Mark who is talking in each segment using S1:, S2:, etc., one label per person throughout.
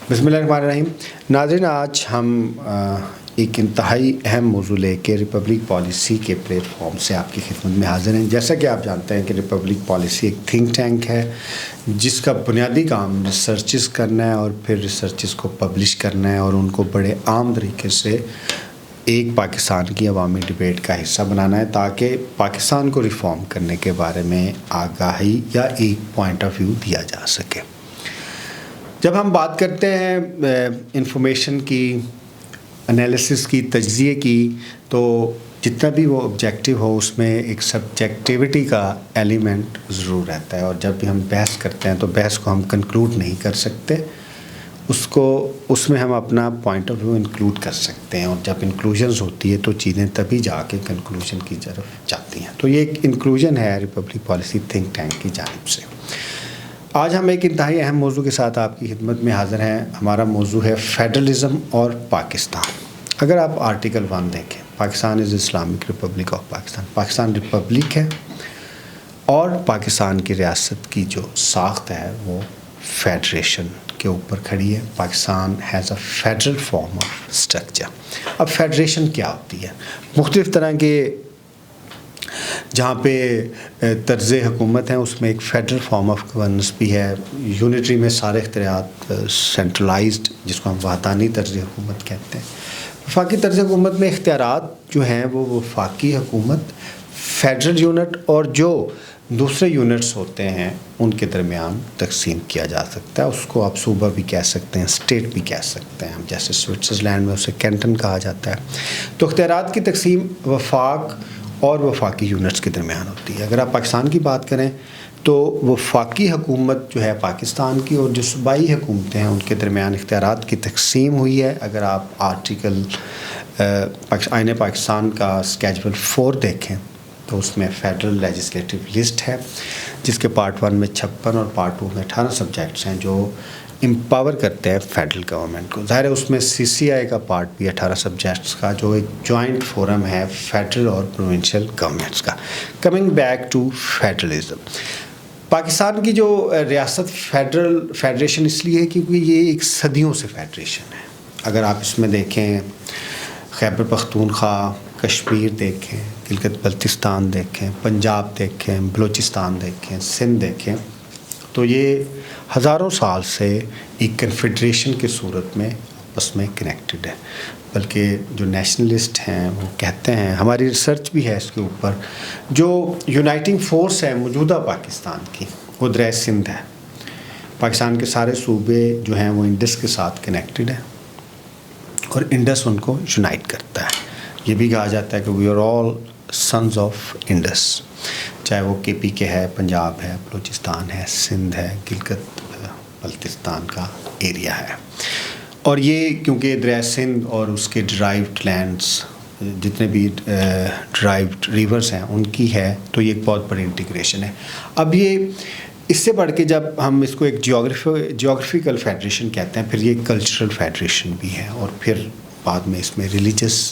S1: بسم اللہ الرحمن الرحیم. ناظرین، آج ہم ایک انتہائی اہم موضوع لے کے ریپبلک پالیسی کے پلیٹ فارم سے آپ کی خدمت میں حاضر ہیں. جیسا کہ آپ جانتے ہیں کہ ریپبلک پالیسی ایک تھنک ٹینک ہے جس کا بنیادی کام ریسرچز کرنا ہے اور پھر ریسرچز کو پبلش کرنا ہے اور ان کو بڑے عام طریقے سے ایک پاکستان کی عوامی ڈبیٹ کا حصہ بنانا ہے تاکہ پاکستان کو ریفارم کرنے کے بارے میں آگاہی یا ایک پوائنٹ آف ویو دیا جا سکے. جب ہم بات کرتے ہیں انفارمیشن کی، انالیسس کی، تجزیے کی، تو جتنا بھی وہ آبجیکٹیو ہو اس میں ایک سبجیکٹیوٹی کا ایلیمنٹ ضرور رہتا ہے. اور جب بھی ہم بحث کرتے ہیں تو بحث کو ہم کنکلوڈ نہیں کر سکتے، اس میں ہم اپنا پوائنٹ آف ویو انکلوڈ کر سکتے ہیں. اور جب انکلوژنز ہوتی ہے تو چیزیں تبھی جا کے کنکلوژن کی طرف جاتی ہیں. تو یہ ایک انکلوژن ہے ریپبلک پالیسی تھنک ٹینک کی جانب سے. آج ہم ایک انتہائی اہم موضوع کے ساتھ آپ کی خدمت میں حاضر ہیں. ہمارا موضوع ہے فیڈرلزم اور پاکستان. اگر آپ آرٹیکل 1 دیکھیں، پاکستان از Islamic republic of Pakistan. Pakistan republic ہے اور پاکستان کی ریاست کی جو ساخت ہے وہ فیڈریشن کے اوپر کھڑی ہے. Pakistan has a federal form of structure. اب فیڈریشن کیا ہوتی ہے؟ مختلف طرح کے جہاں پہ طرز حکومت ہیں اس میں ایک فیڈرل فارم آف گورننس بھی ہے. یونٹری میں سارے اختیارات سینٹرلائزڈ، جس کو ہم وحدانی طرز حکومت کہتے ہیں. وفاقی طرز حکومت میں اختیارات جو ہیں وہ وفاقی حکومت، فیڈرل یونٹ اور جو دوسرے یونٹس ہوتے ہیں ان کے درمیان تقسیم کیا جا سکتا ہے. اس کو آپ صوبہ بھی کہہ سکتے ہیں، اسٹیٹ بھی کہہ سکتے ہیں. جیسے سوئٹزرلینڈ میں اسے کینٹن کہا جاتا ہے. تو اختیارات کی تقسیم وفاق اور وفاقی یونٹس کے درمیان ہوتی ہے. اگر آپ پاکستان کی بات کریں تو وفاقی حکومت جو ہے پاکستان کی اور جو صوبائی حکومتیں ہیں ان کے درمیان اختیارات کی تقسیم ہوئی ہے. اگر آپ آرٹیکل آئین پاکستان کا اسکیجول 4 دیکھیں تو اس میں فیڈرل لیجسلیٹو لسٹ ہے جس کے پارٹ 1 میں 56 اور پارٹ 2 میں 18 سبجیکٹس ہیں جو امپاور کرتے ہیں فیڈرل گورنمنٹ کو. ظاہر ہے اس میں CCI کا پارٹ بھی 18 سبجیکٹس کا جو ایک جوائنٹ فورم ہے فیڈرل اور پروونشل گورنمنٹس کا. Coming back to federalism, Pakistan کی جو ریاست فیڈریشن اس لیے ہے کیونکہ یہ ایک صدیوں سے فیڈریشن ہے. اگر آپ اس میں دیکھیں خیبر پختونخوا، کشمیر دیکھیں، گلگت بلتستان دیکھیں، پنجاب دیکھیں، بلوچستان دیکھیں، سندھ دیکھیں، تو یہ ہزاروں سال سے ایک کنفیڈریشن کی صورت میں آپس میں کنیکٹڈ ہے. بلکہ جو نیشنلسٹ ہیں وہ کہتے ہیں، ہماری ریسرچ بھی ہے اس کے اوپر، جو یونائٹنگ فورس ہے موجودہ پاکستان کی وہ دریا سندھ ہے. پاکستان کے سارے صوبے جو ہیں وہ انڈس کے ساتھ کنیکٹڈ ہیں اور انڈس ان کو یونائٹ کرتا ہے. یہ بھی کہا جاتا ہے کہ we are all sons of Indus, چاہے وہ KP کے ہے، پنجاب ہے، بلوچستان ہے، سندھ ہے، گلگت بلتستان کا ایریا ہے. اور یہ کیونکہ دریا سندھ اور اس کے ڈرائیوڈ لینڈس جتنے بھی ڈرائیوڈ ریورز ہیں ان کی ہے تو یہ ایک بہت بڑی انٹیگریشن ہے. اب یہ اس سے بڑھ کے جب ہم اس کو ایک جیوگرافیکل فیڈریشن کہتے ہیں، پھر یہ ایک کلچرل فیڈریشن بھی ہے اور پھر بعد میں اس میں ریلیجس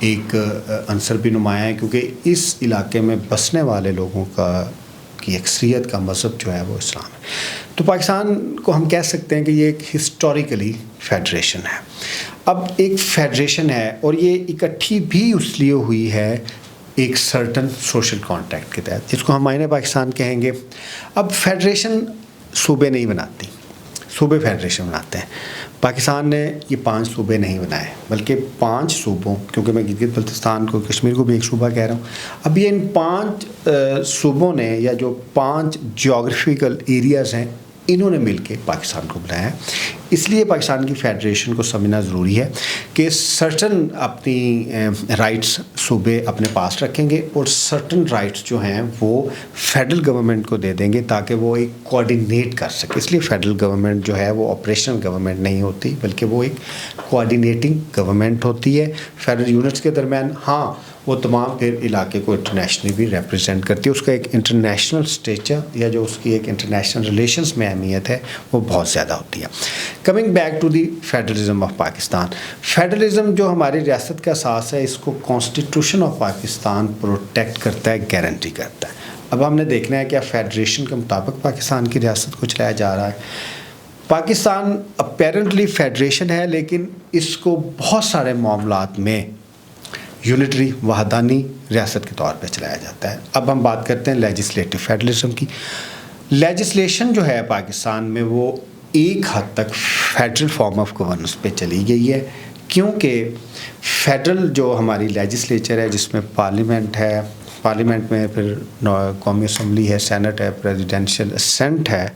S1: ایک عنصر بھی نمایاں ہے کیونکہ اس علاقے میں بسنے والے لوگوں کی اکثریت کا مذہب جو ہے وہ اسلام ہے. تو پاکستان کو ہم کہہ سکتے ہیں کہ یہ ایک ہسٹوریکلی فیڈریشن ہے. اب ایک فیڈریشن ہے اور یہ اکٹھی بھی اس لیے ہوئی ہے ایک سرٹن سوشل کانٹیکٹ کے تحت جس کو ہم آئین پاکستان کہیں گے. اب فیڈریشن صوبے نہیں بناتی، صوبے فیڈریشن بناتے ہیں. پاکستان نے یہ 5 صوبے نہیں بنائے بلکہ 5 صوبوں، کیونکہ میں گلگت بلتستان کو، کشمیر کو بھی ایک صوبہ کہہ رہا ہوں. اب یہ ان 5 صوبوں نے یا جو 5 جیوگرافیکل ایریاز ہیں انہوں نے مل کے پاکستان کو بنایا ہے. اس لیے پاکستان کی فیڈریشن کو سمجھنا ضروری ہے کہ سرٹن اپنی رائٹس صوبے اپنے پاس رکھیں گے اور سرٹن رائٹس جو ہیں وہ فیڈرل گورنمنٹ کو دے دیں گے تاکہ وہ ایک کوآرڈینیٹ کر سکے. اس لیے فیڈرل گورنمنٹ جو ہے وہ آپریشنل گورنمنٹ نہیں ہوتی بلکہ وہ ایک کوآرڈینیٹنگ گورنمنٹ ہوتی ہے فیڈرل یونٹس کے درمیان. ہاں، وہ تمام پھر علاقے کو انٹرنیشنلی بھی ریپرزینٹ کرتی ہے. اس کا ایک انٹرنیشنل اسٹیچر یا جو اس کی ایک انٹرنیشنل ریلیشنز میں اہمیت ہے وہ بہت زیادہ ہوتی ہے. Coming back to the federalism of Pakistan, federalism جو ہماری ریاست کا اساس ہے اس کو کانسٹیٹیوشن آف پاکستان پروٹیکٹ کرتا ہے، گارنٹی کرتا ہے. اب ہم نے دیکھنا ہے کہ فیڈریشن کے مطابق پاکستان کی ریاست کو چلایا جا رہا ہے. پاکستان اپیرنٹلی فیڈریشن ہے لیکن اس کو بہت سارے معاملات میں یونٹری وحدانی ریاست کے طور پہ چلایا جاتا ہے. اب ہم بات کرتے ہیں لیجسلیٹو فیڈرلزم کی. لیجسلیشن جو ہے پاکستان میں وہ ایک حد تک فیڈرل فارم آف گورننس پہ چلی گئی ہے, کیونکہ فیڈرل جو ہماری لیجسلیچر ہے جس میں پارلیمنٹ ہے, پارلیمنٹ میں پھر قومی اسمبلی ہے, سینٹ ہے, پریزیڈینشیل اسینٹ ہے,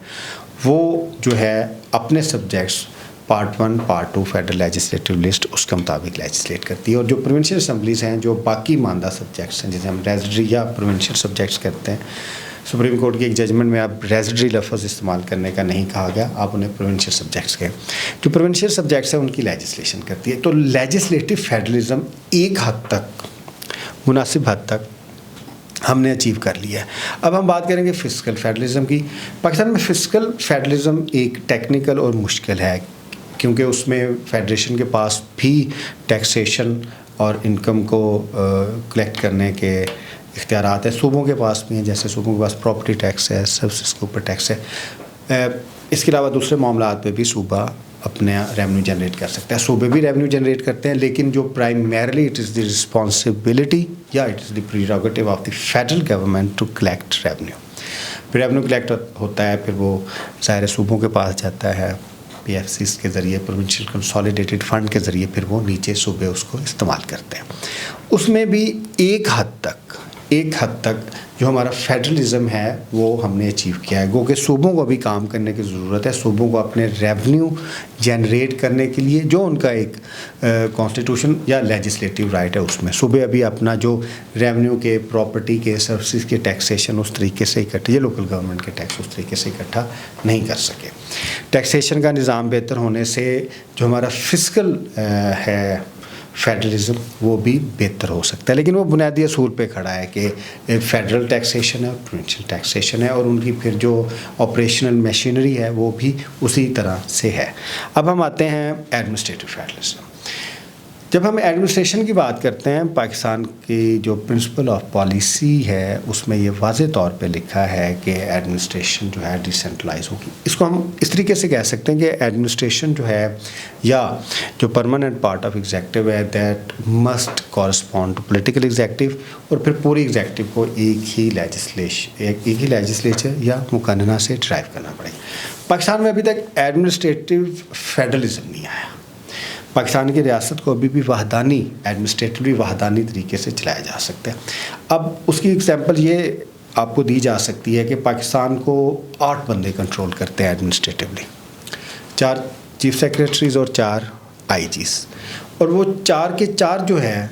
S1: وہ جو ہے اپنے subjects part 1 part 2 federal legislative list اس کے مطابق لیجسلیٹ کرتی ہے. اور جو پروونشل اسمبلیز ہیں جو باقی ماندہ سبجیکٹس ہیں جسے ہم ریزیڈری یا پروونشل سبجیکٹس کرتے ہیں, سپریم کورٹ کی ایک ججمنٹ میں اب ریزیڈری لفظ استعمال کرنے کا نہیں کہا گیا, آپ انہیں پروونشل سبجیکٹس کہیں. جو پروونشل سبجیکٹس ہیں ان کی لیجسلیشن کرتی ہے. تو لیجسلیٹو فیڈرلزم ایک حد تک, مناسب حد تک ہم نے اچیو کر لیا ہے. اب ہم بات کریں گے فسکل فیڈرلزم کی. پاکستان میں فسکل فیڈرلزم ایک ٹیکنیکل اور مشکل ہے, کیونکہ اس میں فیڈریشن کے پاس بھی ٹیکسیشن اور انکم کو کلیکٹ کرنے کے اختیارات ہیں, صوبوں کے پاس بھی ہیں, جیسے صوبوں کے پاس پراپرٹی ٹیکس ہے, سروسز کے اوپر ٹیکس ہے. اس کے علاوہ دوسرے معاملات پہ بھی صوبہ اپنے ریونیو جنریٹ کر سکتا ہے. صوبے بھی ریونیو جنریٹ کرتے ہیں, لیکن جو primarily it is the responsibility یا it is the prerogative of the federal government to collect revenue. پھر ریونیو کلیکٹ ہوتا ہے, پھر وہ ظاہر صوبوں کے پاس جاتا ہے پی ایف سیز کے ذریعے, پروونشل کنسالیڈیٹڈ فنڈ کے ذریعے, پھر وہ نیچے صوبے اس کو استعمال کرتے ہیں. اس میں بھی ایک حد تک جو ہمارا فیڈرلزم ہے وہ ہم نے اچیو کیا ہے. گو کہ صوبوں کو ابھی کام کرنے کی ضرورت ہے, صوبوں کو اپنے ریونیو جنریٹ کرنے کے لیے جو ان کا ایک کانسٹیٹیوشن یا لیجسلیٹو رائٹ ہے, اس میں صوبے ابھی اپنا جو ریونیو کے, پراپرٹی کے, سروسز کے ٹیکسیشن اس طریقے سے اکٹھے, یا لوکل گورنمنٹ کے ٹیکس اس طریقے سے اکٹھا نہیں کر سکے. ٹیکسیشن کا نظام بہتر ہونے سے جو ہمارا فسکل ہے فیڈرلزم وہ بھی بہتر ہو سکتا ہے, لیکن وہ بنیادی اصول پہ کھڑا ہے کہ فیڈرل ٹیکسیشن ہے اور پروونشل ٹیکسیشن ہے, اور ان کی پھر جو آپریشنل مشینری ہے وہ بھی اسی طرح سے ہے. اب ہم آتے ہیں ایڈمنسٹریٹو فیڈرلزم. جب ہم ایڈمنسٹریشن کی بات کرتے ہیں, پاکستان کی جو پرنسپل آف پالیسی ہے اس میں یہ واضح طور پہ لکھا ہے کہ ایڈمنسٹریشن جو ہے ڈیسینٹرلائز ہوگی. اس کو ہم اس طریقے سے کہہ سکتے ہیں کہ ایڈمنسٹریشن جو ہے یا جو پرماننٹ پارٹ آف ایگزیکٹو ہے that must correspond to political executive, اور پھر پوری ایگزیکٹو کو ایک ہی لیجسلیچر یا مقننہ سے ڈرائیو کرنا پڑے گا. پاکستان میں ابھی تک ایڈمنسٹریٹو فیڈرلزم نہیں آیا. پاکستان کی ریاست کو ابھی بھی وحدانی, ایڈمنسٹریٹولی وحدانی طریقے سے چلایا جا سکتا ہے. اب اس کی ایگزامپل یہ آپ کو دی جا سکتی ہے کہ پاکستان کو 8 بندے کنٹرول کرتے ہیں ایڈمنسٹریٹولی, 4 چیف سیکریٹریز اور 4 آئی جیز, اور وہ 4 کے 4 جو ہیں,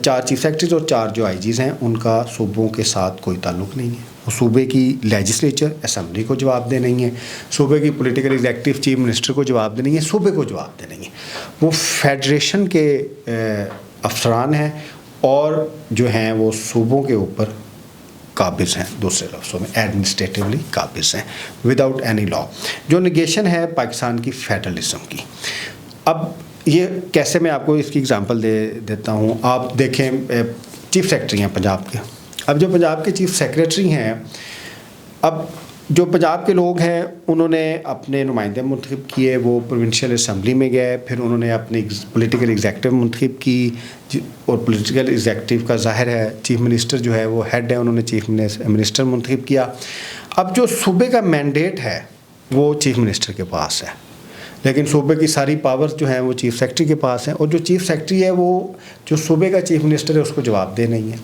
S1: 4 چیف سیکریٹریز اور 4 جو آئی جیز ہیں, ان کا صوبوں کے ساتھ کوئی تعلق نہیں ہے. وہ صوبے کی لیجسلیچر اسمبلی کو جواب دہ نہیں ہے, صوبے کی پولیٹیکل ایگزیکٹو چیف منسٹر کو جواب دہ نہیں ہے, صوبے کو جواب دہ نہیں ہے. وہ فیڈریشن کے افسران ہیں اور جو ہیں وہ صوبوں کے اوپر قابض ہیں, دوسرے لفظوں میں ایڈمنسٹریٹولی قابض ہیں وداؤٹ اینی لا, جو نگیشن ہے پاکستان کی فیڈرلزم کی. اب یہ کیسے, میں آپ کو اس کی اگزامپل دے دیتا ہوں. آپ دیکھیں چیف سیکرٹری ہیں پنجاب کے. اب جو پنجاب کے چیف سیکریٹری ہیں, اب جو پنجاب کے لوگ ہیں انہوں نے اپنے نمائندے منتخب کیے, وہ پروونشل اسمبلی میں گئے, پھر انہوں نے اپنی پولیٹیکل ایگزیکٹو منتخب کی, اور پولیٹیکل ایگزیکٹو کا ظاہر ہے چیف منسٹر جو ہے وہ ہیڈ ہے, انہوں نے چیف منسٹر منتخب کیا. اب جو صوبے کا مینڈیٹ ہے وہ چیف منسٹر کے پاس ہے, لیکن صوبے کی ساری پاورز جو ہیں وہ چیف سیکرٹری کے پاس ہیں, اور جو چیف سیکرٹری ہے وہ جو صوبے کا چیف منسٹر ہے اس کو جواب دہ نہیں ہے.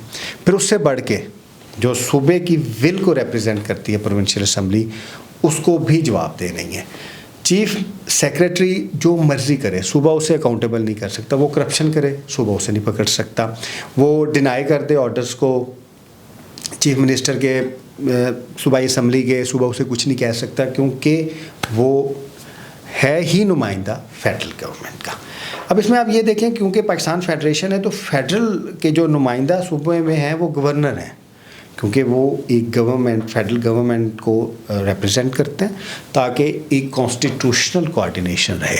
S1: پھر اس سے بڑھ کے جو صوبے کی ول کو ریپرزینٹ کرتی ہے پروونشل اسمبلی, اس کو بھی جواب دہ نہیں ہے. چیف سیکریٹری جو مرضی کرے, صوبہ اسے اکاؤنٹیبل نہیں کر سکتا. وہ کرپشن کرے, صوبہ اسے نہیں پکڑ سکتا. وہ ڈینائی کر دے آرڈرز کو چیف منسٹر کے, صوبائی اسمبلی کے, صوبہ اسے کچھ نہیں کہہ سکتا, کیونکہ وہ ہے ہی نمائندہ فیڈرل گورنمنٹ کا. اب اس میں آپ یہ دیکھیں, کیونکہ پاکستان فیڈریشن ہے تو فیڈرل کے جو نمائندہ صوبے میں ہیں وہ گورنر ہیں, کیونکہ وہ ایک گورنمنٹ فیڈرل گورنمنٹ کو ریپرزینٹ کرتے ہیں تاکہ ایک کانسٹیٹیوشنل کوآرڈینیشن رہے.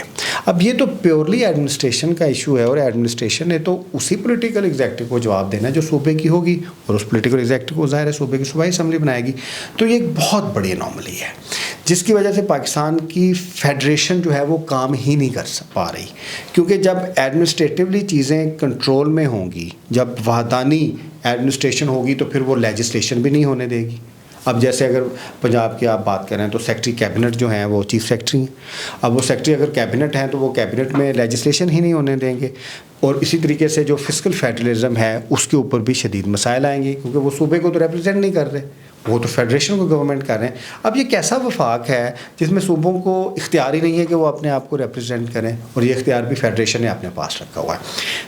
S1: اب یہ تو پیورلی ایڈمنسٹریشن کا ایشو ہے، اور ایڈمنسٹریشن نے تو اسی پولیٹیکل ایگزیکٹو کو جواب دینا ہے جو صوبے کی ہوگی، اور اس پولیٹیکل ایگزیکٹو کو ظاہر ہے صوبے کی صوبائی اسمبلی بنائے گی. تو یہ ایک بہت بڑی انوملی ہے جس کی وجہ سے پاکستان کی فیڈریشن جو ہے وہ کام ہی نہیں کر پا رہی، کیونکہ جب ایڈمنسٹریٹولی چیزیں کنٹرول میں ہوں گی، جب وحدانی ایڈمنسٹریشن ہوگی تو پھر وہ لیجسلیشن بھی نہیں ہونے دے گی. اب جیسے اگر پنجاب کی آپ بات کریں تو سیکٹری کیبنٹ جو ہیں وہ چیف سیکٹری ہیں. اب وہ سیکٹری اگر کیبنٹ ہیں تو وہ کیبنٹ میں لیجسلیشن ہی نہیں ہونے دیں گے. اور اسی طریقے سے جو فسکل فیڈرلزم ہے اس کے اوپر بھی شدید مسائل آئیں گے، کیونکہ وہ صوبے کو تو ریپرزینٹ نہیں کر رہے، وہ تو فیڈریشن کو گورنمنٹ کر رہے ہیں. اب یہ کیسا وفاق ہے جس میں صوبوں کو اختیار ہی نہیں ہے کہ وہ اپنے آپ کو ریپرزینٹ کریں، اور یہ اختیار بھی فیڈریشن نے اپنے پاس رکھا ہوا ہے.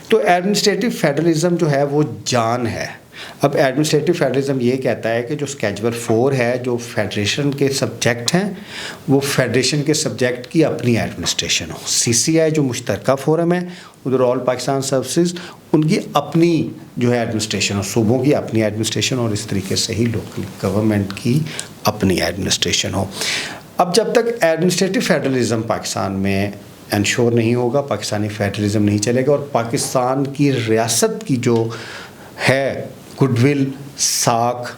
S1: تو ایڈمنسٹریٹو فیڈرلزم جو ہے وہ جان ہے. اب ایڈمنسٹریٹو فیڈرلزم یہ کہتا ہے کہ جو اسکیجول 4 ہے، جو فیڈریشن کے سبجیکٹ ہیں وہ فیڈریشن کے سبجیکٹ کی اپنی ایڈمنسٹریشن ہو. سی سی آئی جو مشترکہ فورم ہے ادھر آل پاکستان سروسز، ان کی اپنی جو ہے ایڈمنسٹریشن ہو، صوبوں کی اپنی ایڈمنسٹریشن، اور اس طریقے سے ہی لوکل گورنمنٹ کی اپنی ایڈمنسٹریشن ہو. اب جب تک ایڈمنسٹریٹو فیڈرلزم پاکستان میں انشور نہیں ہوگا، پاکستانی فیڈرلزم نہیں چلے گا، اور پاکستان کی ریاست کی جو ہے گڈ ول، ساکھ،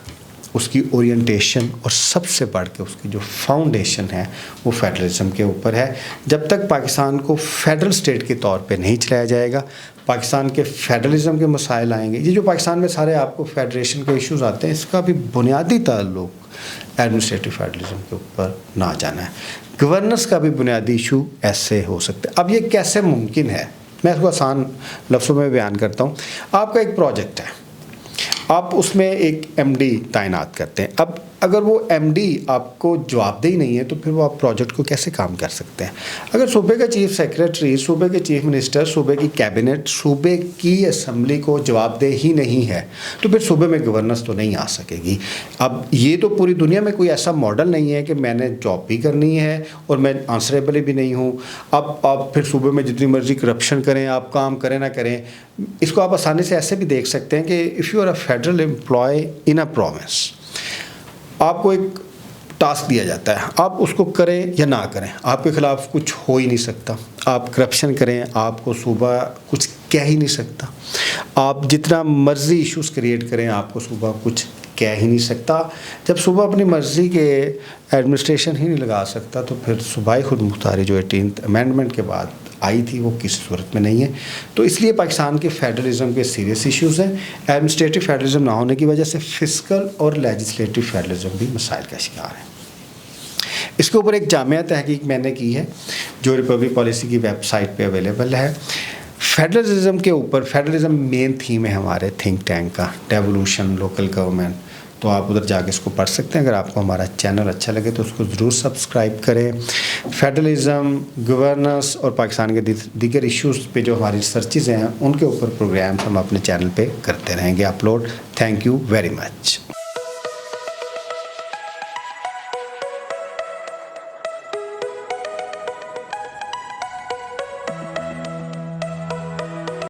S1: اس کی اورینٹیشن اور سب سے بڑھ کے اس کی جو فاؤنڈیشن ہے وہ فیڈرلزم کے اوپر ہے. جب تک پاکستان کو فیڈرل سٹیٹ کے طور پہ نہیں چلایا جائے گا، پاکستان کے فیڈرلزم کے مسائل آئیں گے. یہ جو پاکستان میں سارے آپ کو فیڈریشن کے ایشوز آتے ہیں، اس کا بھی بنیادی تعلق ایڈمنسٹریٹو فیڈرلزم کے اوپر نہ جانا ہے. گورننس کا بھی بنیادی ایشو ایسے ہو سکتے ہیں. اب یہ کیسے ممکن ہے، میں اس کو آسان لفظوں میں بیان کرتا ہوں. آپ کا ایک پروجیکٹ ہے، آپ اس میں ایک ایم ڈی تعینات کرتے ہیں. اب اگر وہ ایم ڈی آپ کو جواب دہی نہیں ہے تو پھر وہ آپ پروجیکٹ کو کیسے کام کر سکتے ہیں؟ اگر صوبے کا چیف سیکریٹری، صوبے کے چیف منسٹر، صوبے کی کیبنٹ، صوبے کی اسمبلی کو جواب دہ ہی نہیں ہے تو پھر صوبے میں گورننس تو نہیں آ سکے گی. اب یہ تو پوری دنیا میں کوئی ایسا ماڈل نہیں ہے کہ میں نے جاب بھی کرنی ہے اور میں آنسریبل بھی نہیں ہوں. اب آپ پھر صوبے میں جتنی مرضی کرپشن کریں، آپ کام کریں نہ کریں. اس کو آپ آسانی سے ایسے بھی دیکھ سکتے ہیں کہ if you are a federal employee in a province, آپ کو ایک ٹاسک دیا جاتا ہے، آپ اس کو کریں یا نہ کریں، آپ کے خلاف کچھ ہو ہی نہیں سکتا. آپ کرپشن کریں، آپ کو صوبہ کچھ کہہ ہی نہیں سکتا. آپ جتنا مرضی ایشوز کریٹ کریں، آپ کو صوبہ کچھ کہہ ہی نہیں سکتا. جب صوبہ اپنی مرضی کے ایڈمنسٹریشن ہی نہیں لگا سکتا تو پھر صوبائی خود مختاری جو 18th امینڈمنٹ کے بعد آئی تھی وہ کسی صورت میں نہیں ہے. تو اس لیے پاکستان کے فیڈرلزم کے سیریس ایشوز ہیں. ایڈمنسٹریٹو فیڈرلزم نہ ہونے کی وجہ سے فسکل اور لیجسلیٹو فیڈرلزم بھی مسائل کا شکار ہے. اس کے اوپر ایک جامع تحقیق میں نے کی ہے جو ریپبلک پالیسی کی ویب سائٹ پہ اویلیبل ہے. فیڈرلزم کے اوپر، فیڈرلزم مین تھیم ہے ہمارے تھنک ٹینک کا، ڈیولوشن، لوکل گورنمنٹ. تو آپ ادھر جا کے اس کو پڑھ سکتے ہیں. اگر آپ کو ہمارا چینل اچھا لگے تو اس کو ضرور سبسکرائب کریں. فیڈرلزم، گورننس اور پاکستان کے دیگر ایشوز پہ جو ہماری ریسرچز ہیں ان کے اوپر پروگرامس ہم اپنے چینل پہ کرتے رہیں گے upload. Thank you very much.